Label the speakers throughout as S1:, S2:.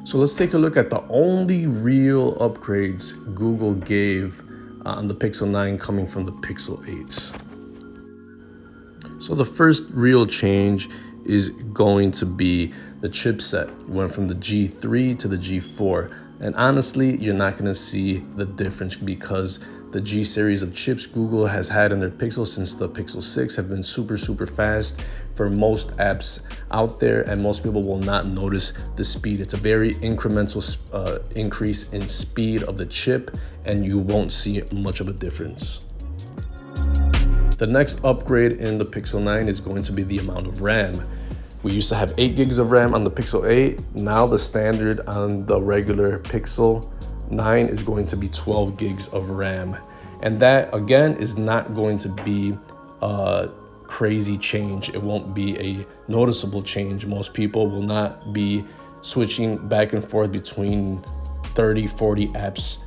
S1: So let's take a look at the only real upgrades Google gave on the Pixel 9 coming from the Pixel 8s. So the first real change is going to be the chipset. It went from the G3 to the G4. And honestly, you're not going to see the difference because the G series of chips Google has had in their Pixel since the Pixel 6 have been super fast for most apps out there, and most people will not notice the speed. It's a very incremental increase in speed of the chip, and you won't see much of a difference. The next upgrade in the Pixel 9 is going to be the amount of RAM. We used to have 8 gigs of RAM on the Pixel 8. Now the standard on the regular Pixel 9 is going to be 12 gigs of RAM. And that, again, is not going to be a crazy change. It won't be a noticeable change. Most people will not be switching back and forth between 30, 40 apps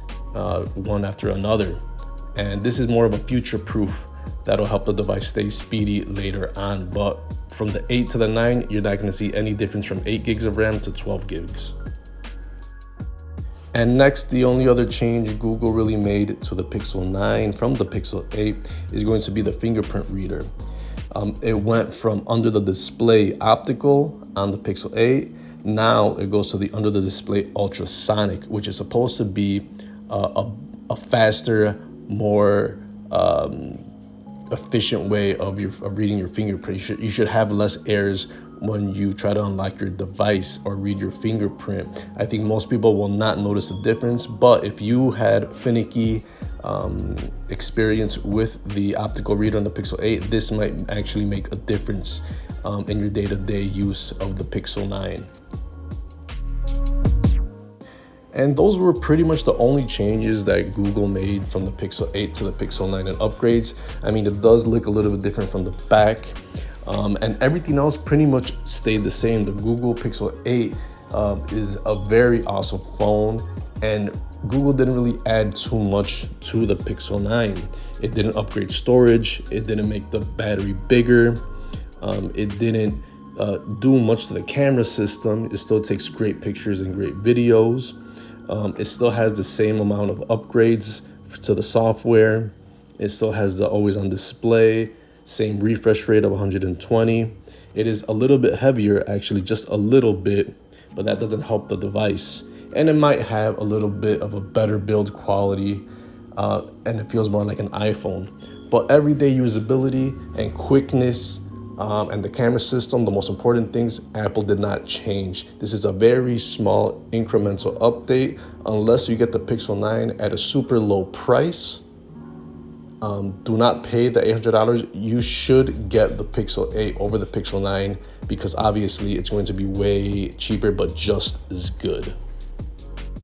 S1: one after another. And this is more of a future proof that'll help the device stay speedy later on. But from the 8 to the 9, you're not going to see any difference from 8 gigs of RAM to 12 gigs. And next, the only other change Google really made to the Pixel 9 from the Pixel 8 is going to be the fingerprint reader. It went from under the display optical on the Pixel 8. Now it goes to the under the display ultrasonic, which is supposed to be a faster, more efficient way of reading your fingerprint. You should have less errors when you try to unlock your device or read your fingerprint. I think most people will not notice the difference, but if you had finicky experience with the optical reader on the Pixel 8, this might actually make a difference in your day-to-day use of the Pixel 9. And those were pretty much the only changes that Google made from the Pixel 8 to the Pixel 9 and upgrades. I mean, it does look a little bit different from the back. And everything else pretty much stayed the same. The Google Pixel 8 is a very awesome phone, and Google didn't really add too much to the Pixel 9. It didn't upgrade storage. It didn't make the battery bigger. It didn't do much to the camera system. It still takes great pictures and great videos. It still has the same amount of upgrades to the software. It still has the always on display, same refresh rate of 120. It is a little bit heavier, actually, just a little bit, but that doesn't help the device. And it might have a little bit of a better build quality, and it feels more like an iPhone. But everyday usability and quickness and the camera system, the most important things, Apple did not change. This is a very small incremental update. Unless you get the Pixel 9 at a super low price, do not pay the $800. You should get the Pixel 8 over the Pixel 9 because obviously it's going to be way cheaper, but just as good.